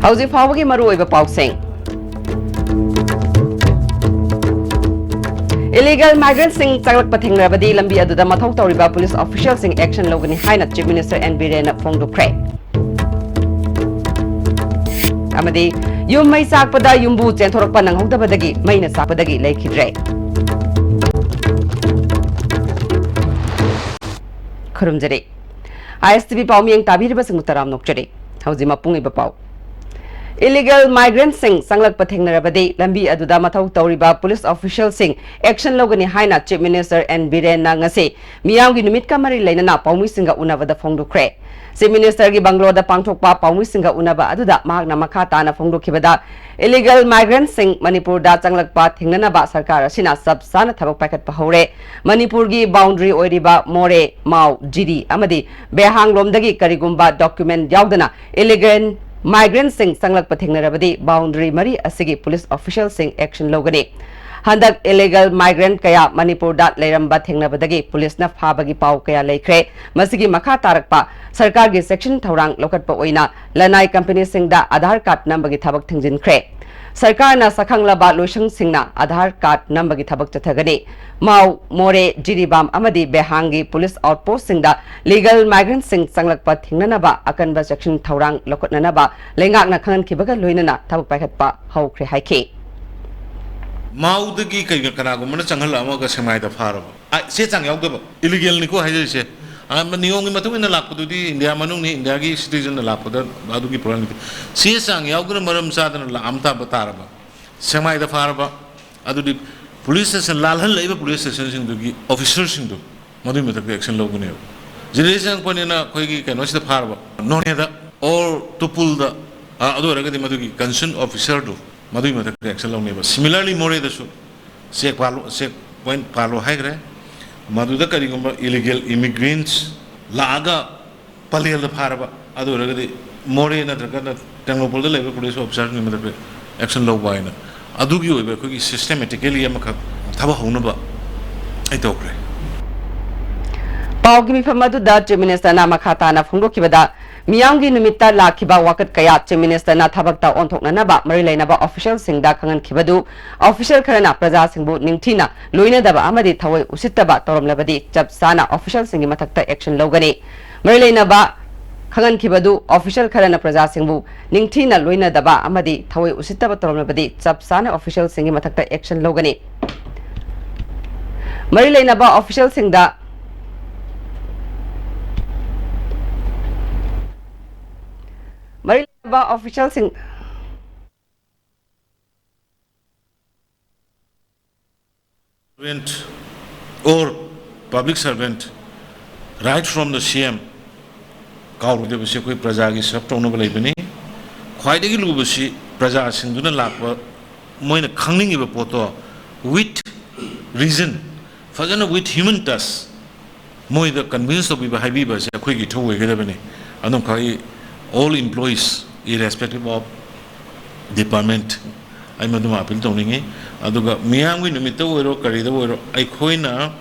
हौजिक फाउबगी मरुओइबा पाउसें illegal migrants sing changlak pathingrabadi lambi aduda mathau tawriba police officials sing action logani haina chief minister N Biren phongdukre amadi yum mai sakpada yumbu chenthorokpa nanghodabadagi maina sakpadagi lekhidre khurumjari ISTV pawmiyeng tabiriba sing mutaram nokjari hauji mapung iba paw illegal migrants sing sanglak pathingnarabadi lambi aduda mathau tawriba police officials sing action logani haina chief minister N Biren na ngase miyamgi numit ka mari lainana pawmi singa unabada phongdukre chief minister gi banglo da pangthokpa pawmi singa unaba aduda magna makha tana phongdokhibada illegal migrants sing manipur da changlakpa thingnana ba sarkar asina sab sana thabak paket pa hore manipur gi boundary oiriba more mau jiri amadi behang lomdagi karigumba document yaudana illegal migrants sing sanglak pathingnarabadi boundary mari asigi police officials sing action logani handak illegal migrant kaya manipur da leiramba thingnabadagi police na phabagi paw kaya leikre masigi makha tarakpa sarkar gi section thorang lokatpa oina lanai company sing da aadhar card nambagi thabak thingjinkhre sarkar na sakhanglaba loisang singna aadhar card nambagi thabak chathagani mau more jiribam amadi behangi police outpost sing da legal migrant sing sanglakpa thingnanaba akanba section thorang lokotnanaba lengakna khangan khibaga loinana thabak paikhatpa haukhre haike माउदगी कई कनागुमन चंगल अमग सेमाय the फारब से चांग याउदब illegal निको हाइजे से नियम की मतुन लापदुदी India मनुंग नि India की citizen लापद अदुगी problem से चांग याउगर मरम सादन लामता बतारब सेमाय द फारब अदुदी पुलिस स्टेशन लालहन लेबे पुलिस स्टेशन सिंग दुगी ऑफिसर सिंग दु मदुई मतक एक्शन लोगने जिलेसन कोनेना कोइगी कनो से फारब नोने द और टुपुल द अदु रगदि मदुगी कंसर्न ऑफिसर दु मधुई मत एक्शन लौने सिमिलरली मोरे दसु से पॉइंट पालो हाइग्रे मधुद करिगुम इलीगल इमिग्रेंट्स लागा पलेल फारब अदु रगदि मोरे नत्रगन टेंगलोपोल द लेबे पुलिस ऑफिसर नि मत एक्शन लौ बायना अदुगी ओइबे कोगी सिस्टमैटिकली अमख थब हौनबा ai tokre Pawgi मिफम अदुदा chief minister ना मखाताना फुंगदोखिबदा मियांगी नुमित्ता लाखिबा वाकत कया चीफ मिनिस्टर ना थबकता ओंथोकननाबा मरि लेनाबा ऑफिशियल सिंगदा खंगन खिबदु ऑफिशियल खरना प्रजा सिंगबु निंगथिना लोइनदबा अमदि थवय उसितबा तोरमलबदि चपसाना ऑफिशियल सिंगी मथक्ता एक्शन लौगनी मरि लेनाबा खंगन खिबदु ऑफिशियल खरना प्रजा सिंगबु निंगथिना लोइनदबा अमदि थवय उसितबा तोरमलबदि चपसाना ऑफिशियल सिंगी मथक्ता एक्शन लौगनी मरि लेनाबा official सिंगदा Marilaba officials in or public servant right from the CM काउरुदे बसे कोई प्रजा की सब टोनो बले बनी ख्वाइदगी लुबसी प्रजा सिंदुना लापा मोइन खंगनिंग इबे पोतो with reason फजन with human touch मोइ द कन्विंस ऑफ इबे हाइबी बसे कोई की ठो वेगदे बने अनु खाई all employees irrespective of department ai maduma appeal tawningi aduga miyamgi numita oiro karida oiro ai khoina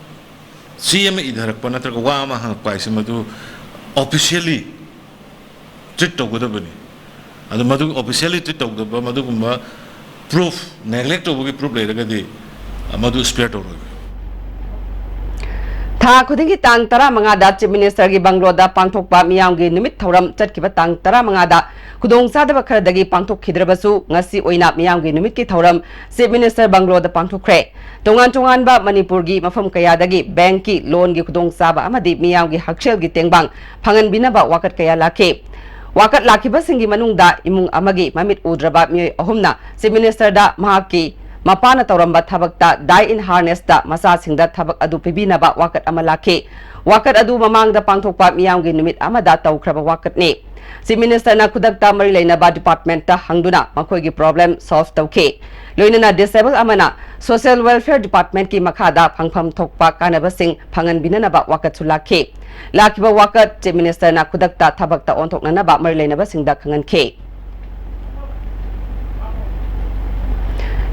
CM idharakpa natraga wa ma hang paise madu officially treat tawgodabani adu madu officially treat tawdaba madu gumba proof neglect obugi proof leiragadi madu spare tawro था खुदिंगी तांग तरा मंगादा chief minister की बंगलोदा पांथोकपा मियांगी निमित थौरम चटकिबा तांग तरा मंगादा खुदोंग सादबा खरदगी पांथोकखिद्रबसु ngasi ओइना मियांगी निमित की थौरम chief minister बंगलोदा पांथोकख्रे तोंगान तोंगान बा मणिपुर की मफम कयादगी bank की loan की खुदोंग साबा अमदी मियांगी हक्सेल की तेंगबांग फंगन बिनाबा वाकत कया लाखे वाकत लाखिबा सिंगी मनुंगदा इमुंग अमगी ममित उद्रबा मियोय अहुमना चीफ मिनिस्टर दा महाकी मपाना तौरंबा थबकता डाई इन हार्नेस दा मसा सिंगदा थबक अदु पिबिनाबा वाकत अमा लाखे वाकत अदु ममांगदा पांथोकपा मियांगी निमित अमदा तौख्रबा वाकत ने चीफ मिनिस्टर ना खुदकता मरि लेनाबा डिपार्टमेंट ता हंगदुना मखोयगी प्रॉब्लम सॉल्व तौखे लोइनना डिसेबल अमना सोशल वेलफेयर डिपार्टमेंट की मखादा फंगफम थोकपा कानबा सिंग फंगन बिनानाबा वाकत सुलाखे लाखिबा वाकत चीफ मिनिस्टर ना खुदकता थबकता ओंथोकनानाबा मरि लेनाबा सिंगदा खंगन खे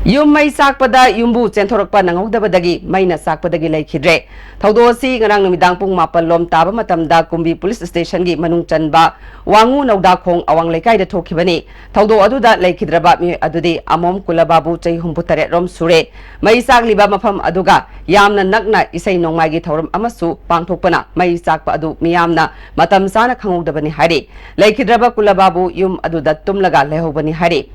Yum may sakpada yumbu centorokpa nanghogdabadagi mayna sakpadagi laikhidre. Thaudosi ngarang numidang pung mapalom taba matamda Kumbi Police Station gi manung chanba wangu nauda khong awang laikai da thokibani. Thaudo aduda laikhidraba mi adudi amom kulababu chai humputare rom sure. May sakliba mafam aduga yamna nakna isai nongmai gi thauram amasu pangthokpana may sakpa adu miyamna matam sana khangogdabani hari. Laikhidraba kulababu yum aduda tumlaga lehobani hari.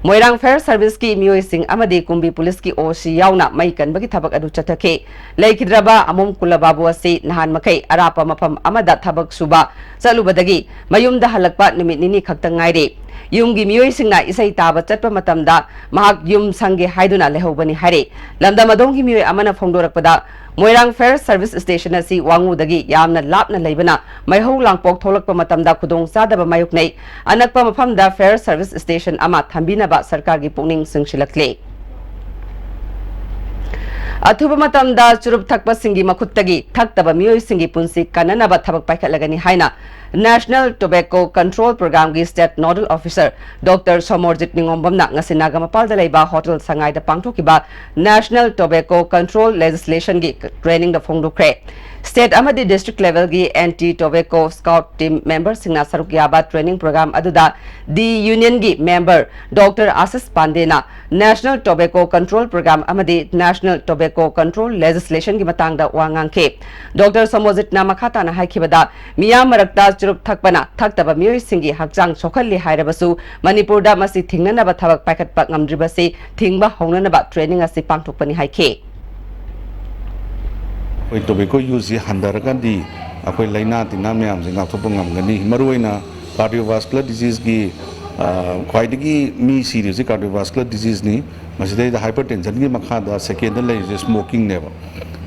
Moirang Fair Service ki Miyoi Singh amadi Kumbi Police ki OC yauna mai kanbagi thabak adu chathake laikhidraba amom kulababu asi nahan makai arapa mafam amada thabak suba chalubadagi mayumda halakpa numit nini khaktang ngaire yumgi Miyoi Singh na isai taba chatpa matamda mahak yum sange haiduna lehobani hare lamda madonggi Miyoi amana phongdorakpada Moirang Fair Service Station asi wangu dagi yamna lapna leibana maihau langpok tholakpa matamda khudong sadaba mayuknei anakpa mafamda Fair Service Station ama thambina ba sarkar gi pungning singsilakle Athuba matamda churup thakpa singi makhuttagi thaktaba miyoi singi punsi kananaba thabak paikhatlagani haina National Tobacco Control Program gi State Nodal Officer Dr. Somorjit Ningombamna ngasinaga mapalda leiba hotel sangai da pangthokiba National Tobacco Control Legislation gi training da phongdukre State amadi district level gi anti-tobacco scout team member singna saruk yaba training program aduda the union gi member Dr. Asis Pandena National Tobacco Control Program amadi National Tobacco Control Legislation gi matangda wangangke Dr. Somorjit na makhata na haikibada miyam marakta churup thakpana thaktaba miyoi singi hakjang sokhalli hairabasu Manipurda masi thingnanaba thabak paikhatpa ngamdribasi thingba hongnanaba training asi pangthokpani haike Tobacco use handaragandi akoi laina tina myam jinga thopangam gani maruina cardiovascular disease gi khwaidagi mi serious cardiovascular disease ni masida da hypertension gi makha da second lay smoking neba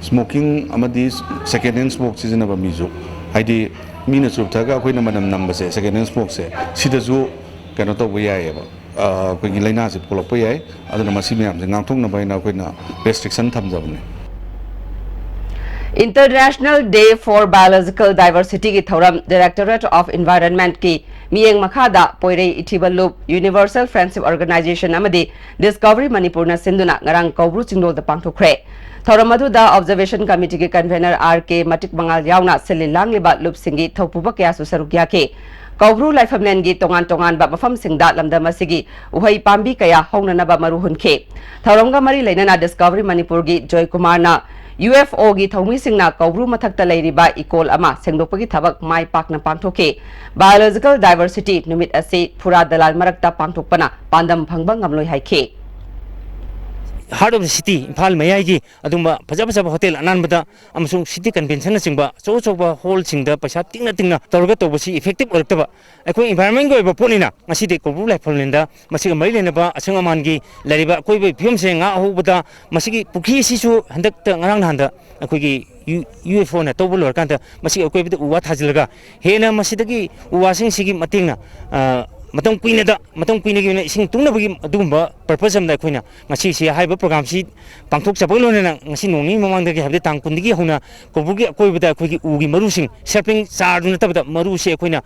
smoking amadi second hand smoke season aba mizu haidi mina chup thaga akoi na manam number se second hand smoke se sida ju kano to bu yai aba ko gi laina se polop yai aduna masi myam jinga thong na baina akoi na restriction thamjabne International Day for Biological Diversity ki thoram Directorate of Environment ki miyeng makhada poirei ithiba loop Universal Friendship Organization amadi Discovery Manipur na sinduna ngarang kobru chingdol da pangthokre thoram aduda Observation Committee ki convener RK Matik Mangal yauna seli langliba loop singi thopuba kya su sarukya ke Kobru Laifamlen gi tongan ba mafam singda lamda masigi uhai pambi kaya hongnanaba maruhun ke thoramga mari leinana Discovery Manipur gi Joy Kumar na UFO gi thongmi singna kobru mathakta leiriba ikol ama sengdokpagi thabak mai pakna pangthoke biological diversity numit ase phura dalal marakta pangthokpana pandam phangba ngamloi haike Heart of the city, Impal Mayagi, Adumba, Pajabasa Hotel, Anambada, Amsung City Convention Singba, so whole Singda, Pashatina Tina, Torgato was effective or Taba. A quick environment go Ponina, Masiti Kobula Polinda, Masika Marinaba, Asangamangi, Lariba, Kobe Pum saying, Ahobada, Masiki Puki Sisu, and around Handa, a quick UFO na Tobul or Kanta, Masika Kobe Uwat Hazilaga, Hena Masitaki, Uwasing Sigi Matina. Matong Queen sing Tunabagi Dumba, purpose of the Queen, Masi, Hyper program sheet, Pangtok Sapolona, Masinoni, Mamang, they have the Tankundigi Huna, Kobuki, Kobuda, Quiki, Ugi Marusing, Serping, Sarnata, Marusi, Quina,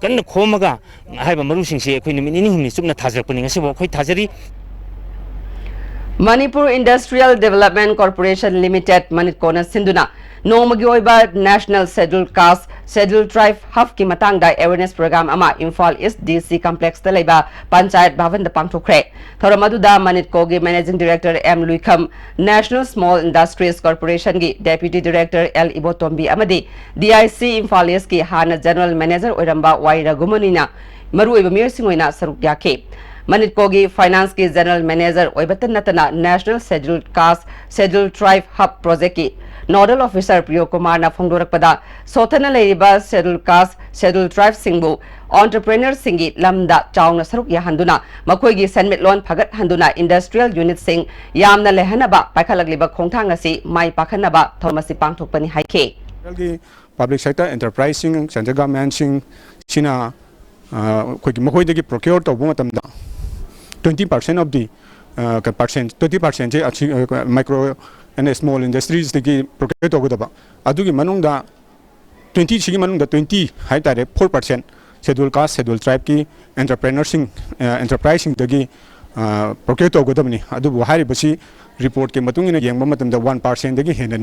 Kan Komaga, I have a Marusing, Queen, Minimum, Sumna Tazar, putting a civil quite Tazari. Manipur Industrial Development Corporation Limited Manitkona Sinduna Nomagioiba National Scheduled Caste Scheduled Tribe Hub ki matangda awareness program ama Imphal East DC Complex talaiba Panchayat Bhavan da pangthokre Thoramaduda Manitko gi Managing Director M Luikham National Small Industries Corporation gi Deputy Director L Ibotombi amadi DIC Imphal East ki Hana General Manager oiramba Y Ragumanina maruiba mirsingoina saruk yake Manitko gi Finance ki General Manager oibatan natana National Scheduled Caste Scheduled Tribe Hub Project ki Nodal Officer Priyo Kumar na phongdorakpada sothana leiba Scheduled Caste Scheduled Tribe singbu entrepreneur singi lamda chawna saruk ya handuna makhoi gi senmit loan phagat handuna industrial unit sing yamna lehanaba paikalagliba khongthang asi mai pakhanaba thomasi pangthokpani haike public sector enterprising central government sing sina khoi makhoi degi procure to matamda 20% of the 20% micro and small industries the procure to godaba adugi manungda 20 sigi manungda 20 hai tare 4% scheduled caste scheduled tribe ki entrepreneursing enterprising dagi procure tꯧꯒꯗꯕꯅꯤ ꯑꯗꯨꯕꯨ ꯍꯥꯏꯔꯤꯕꯁꯤ report के मतुंग इन Young मतमदा 1% दगी हेन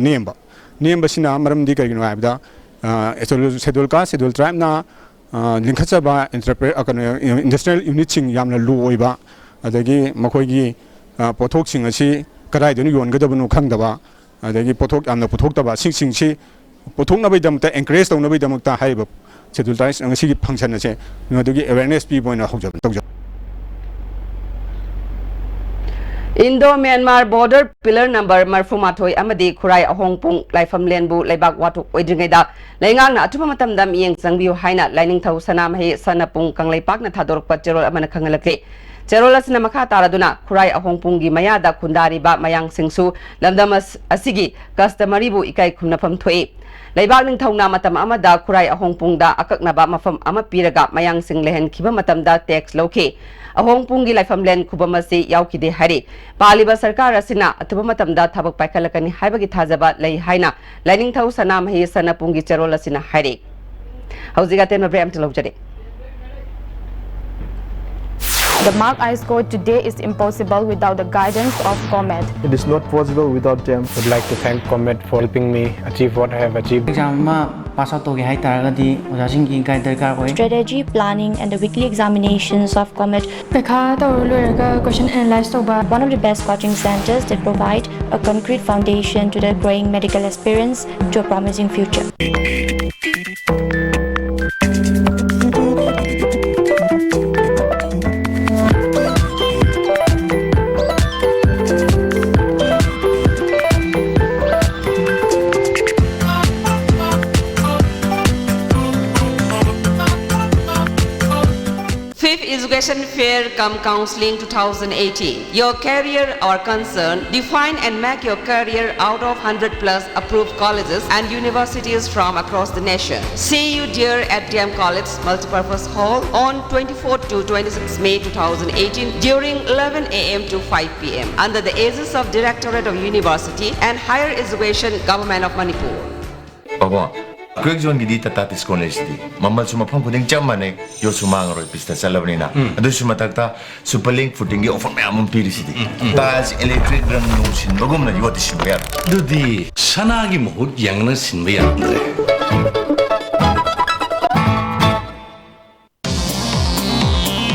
name सिना मरमदी करिनो हाबदा schedule caste schedule tribe ना लिंखचबा industrial unit सिंग यामना लो ओइबा अदगी मखोइगी पोथोक सिंग असि कदाइदनु योनगदबनु खंगदबा अदगी पोथोक यामना पुथोक्तबा सिंगसि पुथोकनबैदमता एनकरेज तौनबैदमता हाइबा शेड्यूल ट्राइब्स अंगसिगी फंक्शन असे नदगी अवेयरनेस पी बोइना होजब तौजब Indo-Myanmar border pillar number Marfumathoi Amadi Kurai Ahongpung Laifam Lenbu Laibak Watu Oidringeda Laingang na atuma matamdam iyeng sangbiu haina lining thau sanam he sanapung kang laipak na thadorok pa cherol amana kangalake Cherola sina makha taraduna Kurai Ahongpung gi mayada kundari ba mayang singsu lamdamas asigi customary bu ikai khumnapam thoi Laibak ning thau na matam amada Kurai Ahongpung da akakna ba mafam ama piraga mayang sing lehen khiba matamda tax loke Ahongpung gi laifam len khubamasi yaukide hari Paliba sarkar asina atuba matamda thabak paikalakani haibagi thajaba lei haina lining thau sanam he sanapung gi cherola sina hari Hauziga ten mabre amtel lojade The Mark I scored today is impossible without the guidance of COMET. It is not possible without them. I would like to thank COMET for helping me achieve what I have achieved. Exam pass out to hai taragadi ojasing ki guide darkar hoy. Strategy planning and the weekly examinations of COMET. Pekha to question analyze to ba One of the best coaching centers that provide a concrete foundation to the growing medical experience to a promising future. Education Fair cum Counseling 2018. Your career or concern, define and make your career out of 100 plus approved colleges and universities from across the nation. See you dear at DM College Multipurpose Hall on 24 to 26 May 2018 during 11 a.m. to 5 p.m. under the aegis of Directorate of University and Higher Education, Government of Manipur. Baba. Quick zone gidi tatatis college di. Mamal suma pang kuding jam mane yo sumang roy pista sa labni na. Ado suma tagta superlink footing offer may among piri sidi. Tas electric drum no sin bagum na yo tisin bayar. Dudi sanagi mohut yang na sin bayar andre.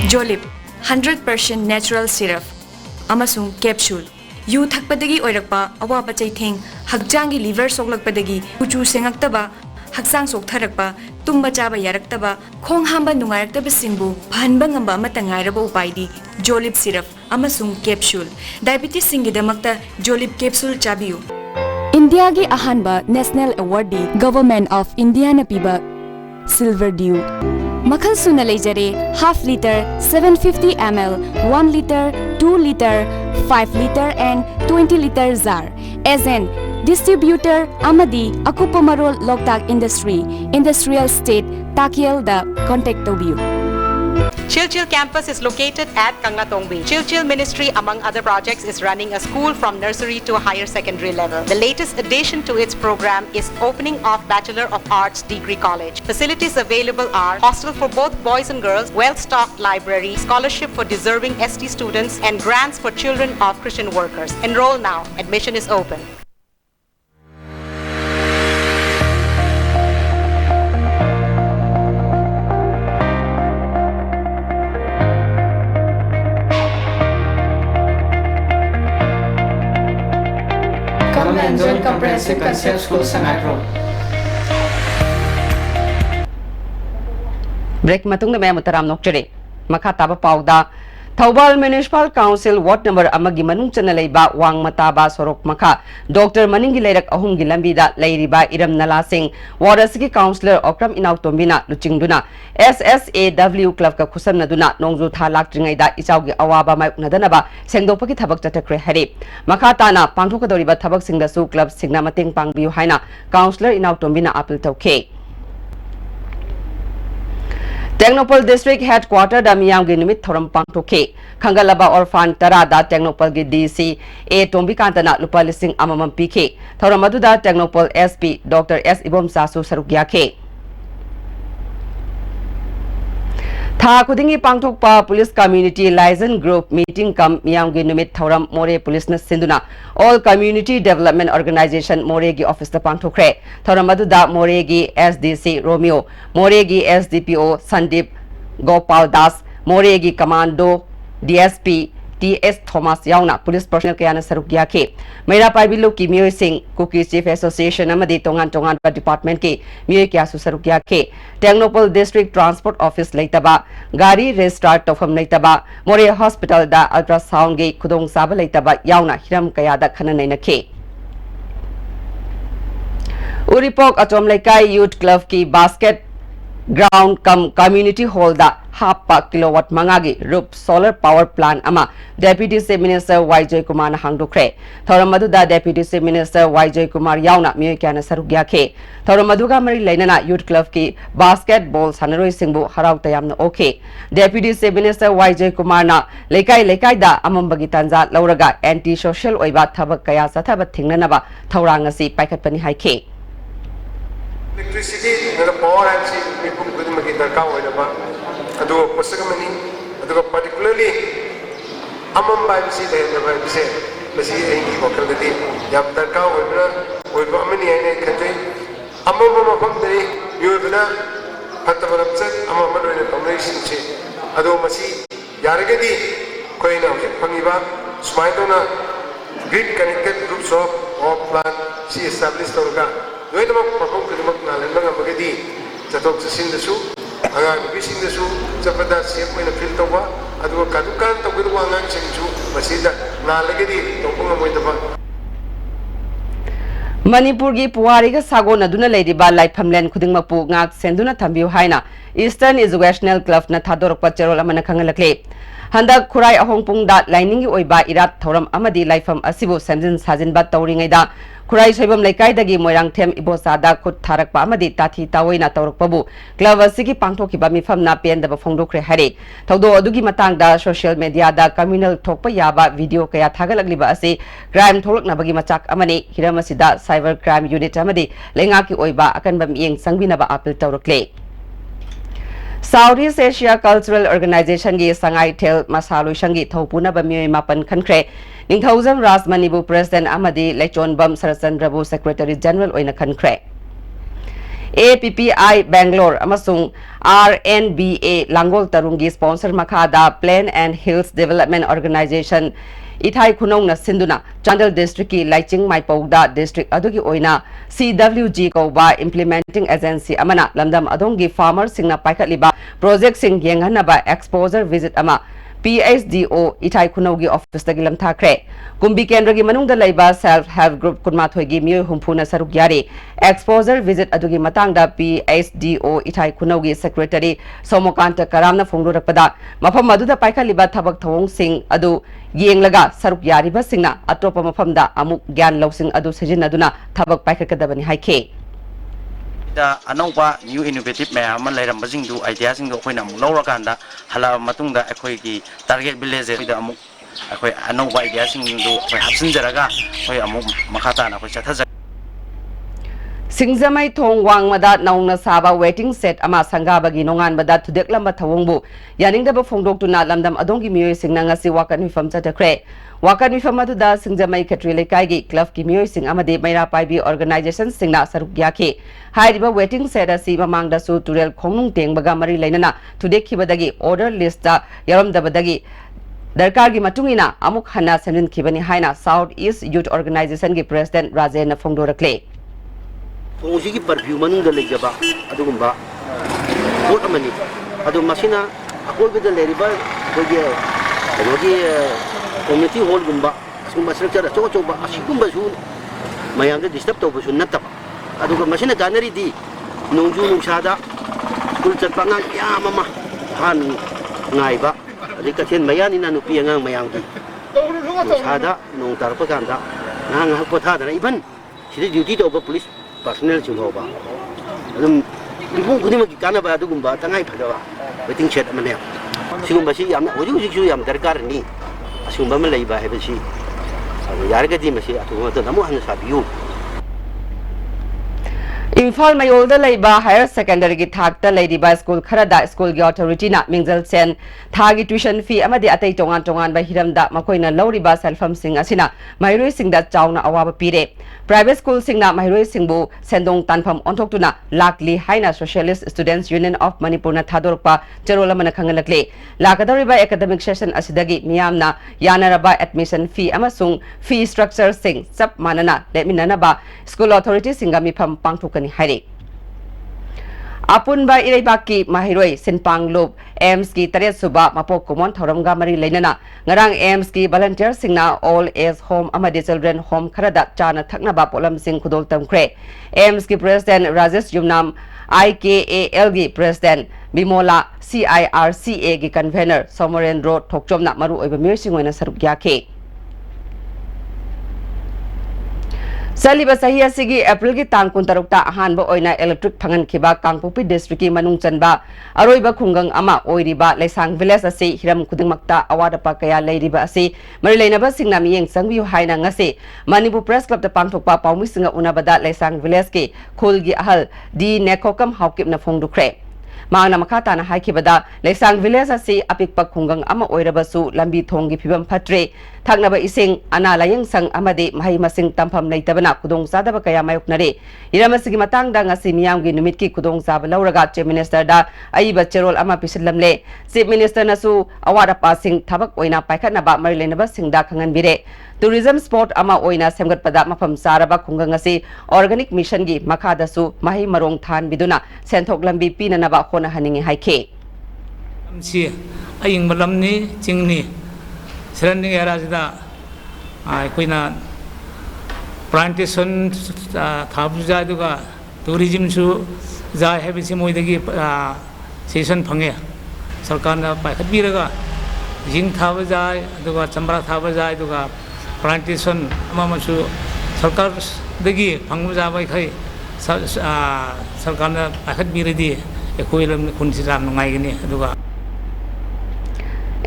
Jolib 100% natural syrup amasung capsule yu thakpadagi oirakpa awaba chaitheng hakjangi liver soklakpadagi kuchu sengaktaba Haksang soktarakpa, tumba chaba yaraktaba, khong hamba nungaraktaba singbu, phanba ngamba amata ngairaba upaidi, Jolib syrup, amasung capsule. Diabetes singidamakta Jolib capsule chabiyu. India gi ahanba National Awardee Government of India na piba Silver Dew. Makhal suna lejare half liter, 750 ml, 1 liter, 2 liter, 5 liter and 20 liter jar. As an Distributor Amadi Akupamarol Loktak Industry, Industrial State, Takiel the contact of you. Chilchil campus is located at Kangatongbi. Chilchil Ministry, among other projects, is running a school from nursery to a higher secondary level. The latest addition to its program is opening of Bachelor of Arts Degree College. Facilities available are hostel for both boys and girls, well-stocked library, scholarship for deserving ST students, and grants for children of Christian workers. Enroll now. Admission is open. Comprehensive Concept School Sangatro. Break matung na may mutaram nokjere. Makataba pauda. Thaubal Municipal Council Ward number amagi manung chanalaiba wang mataba sorok makha Dr. Maningi Lairak ahumgi lambida lairiba iram nalasing Warasigi Councillor Okram Inautombina luchingduna SSAW Club ka khusam naduna nongju tha laktringaida ichaugi awaba mai nadanaba sengdopaki thabak chatakre hari makhatana pangthokadoriba thabak singda su club singna mateng pangbiu haina Councillor Inautombina appeal tauke Technopol District Headquarter da miyam gi nimit thoram pangthoke Khangalaba Orphan Tarada Technopol gi DC A Tombikantana lupa lising amamam pike thoram aduda Technopol SP Dr. S Ibom Sasu saruk yake था खुदिंगी पांगथोकपा police community liaison group meeting cum मियामगी नुमित थौरम Moreh police न सिंधुना all community development organization Moreh की office the पांगथोखरे थौरम अदुदा मोरे की एसडीसी रोमियो मोरे की एसडीपीओ संदीप गोपाल दास मोरे की कमांडो डीएसपी टीएस थॉमस याउना पुलिस पर्सनल कयाना सरुक याखे मैरा पाइबिलो की मियोय सिंह कुकी चीफ एसोसिएशन अमदी तोंगान तोंगान डिपार्टमेंट के मियोय क्यासु सरुक याखे टेक्नोपोल डिस्ट्रिक्ट ट्रांसपोर्ट ऑफिस लेतबा गाड़ी रेस्टार्ट तौफम लेतबा मोरे हॉस्पिटल दा अल्ट्रासाउंड गे खुदोंग साब लेतबा याउना हिरम कयादा खननै नखे उरिपोक अचोम लेकाई यूथ क्लब की basket ground cum community hall दा हाफ किलोवाट मंगागी रूप सोलर पावर प्लांट अमा deputy chief minister Y Jay Kumar हांगदोखरे थौरम मधुदा deputy chief minister Y Jay Kumar याउना मियोय क्याना सरुक याखे थौरम मधुगा मरी लेना यूथ क्लब की बास्केटबॉल सानरोय सिंबु हराव तयामना okay deputy chief minister Y Jay Kumar ना लेकाई लेकाई दा अमंबगी तंजा लौरगा एंटी सोशल ओइबा थबक कया सथब थिंगननबा थौरांग असि पाइखटपनि हाइखे इलेक्ट्रिसिटी पावर है मिपुम खुद दरकार होइनबा अदो पसगमनी अदो पर्टिकुलरली अमम बाइबसी लेनबा बिसे बसी एंगी वकलदि याम दरकार होइबा अमनी आइने खतै अमम मफम दरे योजना फतबरम से अमम मदोइने कम्युनिकेशन से अदो मसी यारगदि कोइना फंगिबा स्माइटोना grid connected groups of plant सी एस्टैब्लिश तोरगा लोइनमक मफम खुदमक नालेनबा मगदि चतोक सिंदसु अगांग बिसिंदसु चपदा सेफ ओइना फील तौबा अदुगा कादुकान तौगदुवा अगांग सिंसु मसीदा नालगदि तौपंग मोइदबा मणिपुर की पुवारी का सागोन अदुना लेरिबा लाइफमलेन खुदिंगमपु ngak senduna thambiu haina Eastern Educational Club na thadorokpa cherol amana khangalakle handak khurai ahongpung da lining gi oiba irat thoram amadi laifam asibu semjin sajinba tawringaida Khurai Soibam लेकाइदगी मोइरांग थेम इबोसादा खुद थारकपा अमदी ताथी तावैना तौरकपबु क्लब असिगी पांगथोकिबा मिफमना पेंदबा फोंदोखरे हारे थौदो अदुगी मतांगदा सोशल मीडिया दा कम्युनल थोकपा याबा वीडियो कया थागलगलिबा असे क्राइम थोलकनबगी मचाक अमने हिरमसिदा साइबर क्राइम यूनिट अमदी लेंगाकी ओइबा अकनबम येंग संगबिनबा अपील तौरकले Southeast Asia Cultural Organization की संगाई थेल मसालुशंगी थौपुनब मियोय मापन खनख्रे निंगथौजम राज मणिपुर प्रेसिडेंट अमदी लेचोनबम सरचंद्रबु सेक्रेटरी जनरल ओइना खनख्रे APPI Bangalore अमसुंग RNBA लांगोल तरुंगी स्पॉन्सर मखादा Plain and Hills Development Organization इथाई खुनौना सिंधुना चांदल डिस्ट्रिक्ट की लाइचिंग माइपौदा डिस्ट्रिक्ट अदुगी ओइना CWG कौबा इंप्लीमेंटिंग एजेंसी अमना लमदम अदोंगी फार्मर सिंगना पाइखलिबा प्रोजेक्ट सिंग येंगहनबा एक्सपोजर विजिट अमा PHDO इथाई खुनौगी ऑफिस तगी लमथाखरे कुंबी केंद्र की मनुंगदा लैबा सेल्फ हेल्प ग्रुप कुनमाथोगी मियोय हुंफुना सरुक यारे एक्सपोजर विजिट अदुगी मतंगदा PHDO इथाई खुनौगी सेक्रेटरी सोमोकांत करामना फोंदोरकपदा मफम अदुदा पाइखलिबा थबक थवोंग सिंग अदु येंगलगा सरुक यारिबा सिंगना अतोपा मफमदा अमुक ज्ञान लौसिंग अदु सिजिनदुना थबक पाइखकदबनी हाइखे अनौबा न्यू इनोवेटिव मैम लेरमबसिंगदु आइडियासिंगदु अखोइना अमुक लौरकांदा हला मतुंगदा अखोइगी टारगेट विलेज दा अमुक अखोइ अनौबा आइडियासिंगदु अखोइ हब्सिनजरगा अखोइ अमुक मखाताना अखोइ चथज सिंगजमई थोंग वांगमदा नौना साबा वेटिंग सेट अमा संगाबगी नोंगानबदा थुदेक्लम्बा थवोंगबु यानिंगदबा फोंदोक्तुना लमदम अदोंगी मियोय सिंगना ngasi वाकन मिफम चथख्रे वाकन मिफम अदुदा सिंगजमई खत्री लेकाइगी क्लब की मियोय सिंग अमदे मैरा पाइबी ऑर्गेनाइजेशन सिंगना सरुक याखे हाइरिबा वेटिंग सेट असि ममांगदसु तुरेल खोंनुंग टेंगबगा मरी लेनना थुदेखिबदगी ऑर्डर लिस्ट दा यरमदबदगी दरकार की मतुंगिना अमुक हन्ना सेमिन खिबनी हाइना साउथ ईस्ट यूथ ऑर्गेनाइजेशन की प्रेसिडेंट राजेन फोंदोरकले थोंसी की परफ्यूम मनुंगदा लेजबा अदुगुंबा पोट अमनी अदु मसिना अकोइबदा लेरिबा कोगे कोगे कम्युनिटी हॉल गुंबा सुंबा स्ट्रक्चर अचो अचोबा असिगुंबसु मयामदे डिस्टर्ब तौबसु नतब अदुगा मसिना गानरी दी नोंजु नुंसादा स्कूल चटपांगा याममा हान ngaइबा अदि कथेन मयानिना नुपी अंगांग मयामगी नुंसादा नों तारपा कांदा नांग हक पथादना इबन सिदि ड्यूटी तौबा पुलिस पर्सनल चिंहोबा अदुम दिबुं खुदिमकी कानाबा अदुगुंबा तंगाइ फदबा वेटिंग सेट अमने सिगुंबासी याम होजि होजिसु याम दरकारनि असुंबा म लैबा हेबसी यारगदि मसी अथुमत नमु हन साबियु Imphal Mayolda Leiba Higher Secondary ki thakta Leiba School Kharada School gi authority na Mingjal Sen thagi tuition fee amadi atai tongan ba hiramda makoina lawriba selfam sing asina mairoi singda chawna awaba pire private school singna mairoi singbu sendong tanpham onthokuna lakli haina Socialist Students Union of Manipur na thadorpa cherola mana khangalakle lakadariba academic session asidagi miyamna yanaraba admission fee amasung fee structure sing sab manana leminana ba school authority singami pham pangthukani hairi Apunba Irebaki Mahiroi Sinpang Loop AIMS ki Taret Suba Mapok Kumon Thoramga Mari Lenana Ngarang AIMS ki volunteer singna all age home amadi children home Kharada Chana Thaknaba Polam Sing Kudol Tamkre AIMS ki President Rajesh Jumnam IKAL gi President Bimola CIRCA gi convener Somoren Road Thokchomna Maru Oiba Mirsingwena Saruk Yake Saliba sahiya sigi April ki tang kuntarukta ahanba oina electric phangan khiba Kangpopi district ki manung chanba aroiba khungang ama oiriba Lesang village ase hiram kudingmakta awada pa kaya leiriba ase marilainaba singna miyeng sangbiu haina ngase Manipur Press Club ta pangthokpa paumi singa unabada Lesang village ki khulgi ahal di nekokam hawkip na phongdukre Mangna makata na haikibada Lesang village ase apikpa khungang ama oirabasu lambi thonggi phibam phatre thaknaba ising ana layang sang amade mahai masing tampham leitabana kudong sadaba kaya mayoknare iramasigi matangda ngasi miyamgi numit ki kudong saba lauraga chief minister da aiba cherol ama pisillamle chief minister nasu awara passing thabak oina paikhatnaba marilenaba singda khanganbire tourism sport ama oina semgatpada mafam saraba khungang ase organic mission gi makhadasu mahai marong than biduna senthok lambi pinanaba khona haningi haike amsi aying malamni chingni surrounding areas da koina plantation thabja duga tourism su ja habisi moidagi season phange sarkarna paikhatbiraga jing thabja duga chambra thabja duga plantation amamasu sarkar dagi phangja bai khai sarkarna paikhatbiradi ekoilam kunsiram nungaigini duga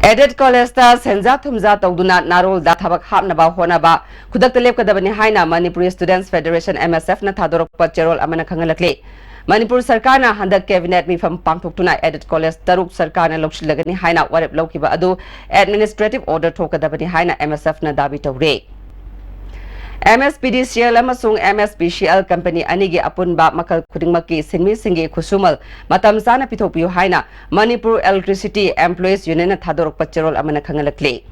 Added College ta Senja Thumja Tawduna Narol da Thabak Hapnaba Honaba Khudak Lepkadabani Haina Manipur Students Federation MSF na Thadorokpa Cherol Amana Khangalakle Manipur Sarkarna Handak Cabinet Mifam Pangthuktuna Added College Taruk Sarkarna Lokshilagani Haina Warep Lokiba Adu Administrative Order Thokadabani Haina MSF na Dabi Tawre MSPDCL amasung MSPCL company anigi apunba makal khudingmaki sinmi singi khusumal matam sana pithopiu haina Manipur Electricity Employees Union thadorok pacharol amana khangalakle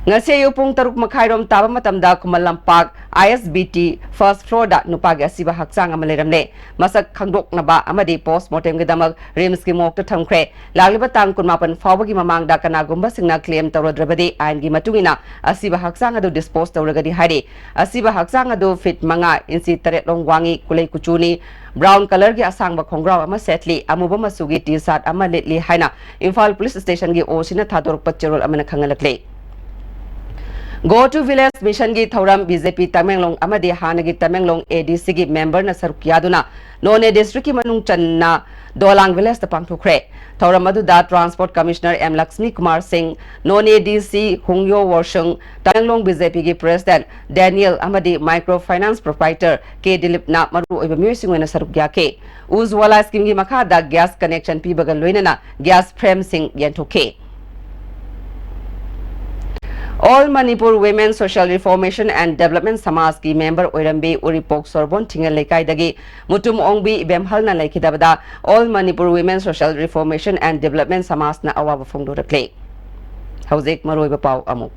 ngase yupung taruk makhairom taba matamda kumalampak ISBT first floor da nupagi asiba hakchang amaleramle masak khangdok naba amadi postmortem gedamak rims ki mok ta thamkre lagliba tang kunmapan fawagi mamang da kana gumba singna claim tawradrabadi ain gi matungina asiba hakchang adu dispose tawragadi hari asiba hakchang adu fit manga insi taret long wangi kulei kuchuni brown color gi asangba khongraw ama setli amuba masugi t-shirt ama litli haina Imphal police station gi osina thadorok pacharol amana khangalakle Go to Village Mission gi Thoram BJP Tamenglong amadi Hanagi Tamenglong ADC gi member na Sarukyaduna None district ki manung channa Dolang Village ta pangthukre Thoram adu da Transport Commissioner M Lakshmi Kumar Singh None DC Hungyo Warshung Tamenglong BJP gi President Daniel amadi Microfinance Proprietor K Dilip na maru oiba music na Sarukyake Uzwala scheme gi makha da gas connection pibaga loinana gas frame sing yenthoke All Manipur Women Social Reformation and Development Samaj ki member Oirambe Uripok Sorbon Tingal Lekai dagi Mutum Ongbi Bemhal na Laikidabada All Manipur Women Social Reformation and Development Samaj na awaba fongdo rakle Hauzik Maroi Bapau Amuk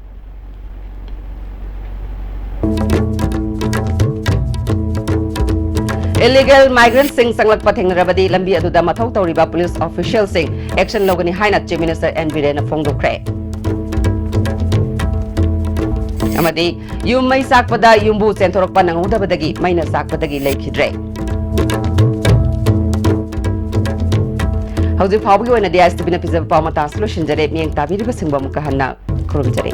Illegal migrant sing sanglak patheng rabadi lambi aduda mathau tawriba police official sing action logani haina Chief Minister N Birena fongdo kre amadi yum mai sakpada yumbu senthorokpa nangudabadagi maina sakpadagi lekhidre hauji phawgi oina dia stibina pizab pawmata solution jare mieng tabiriba singba mukahanna khurumjare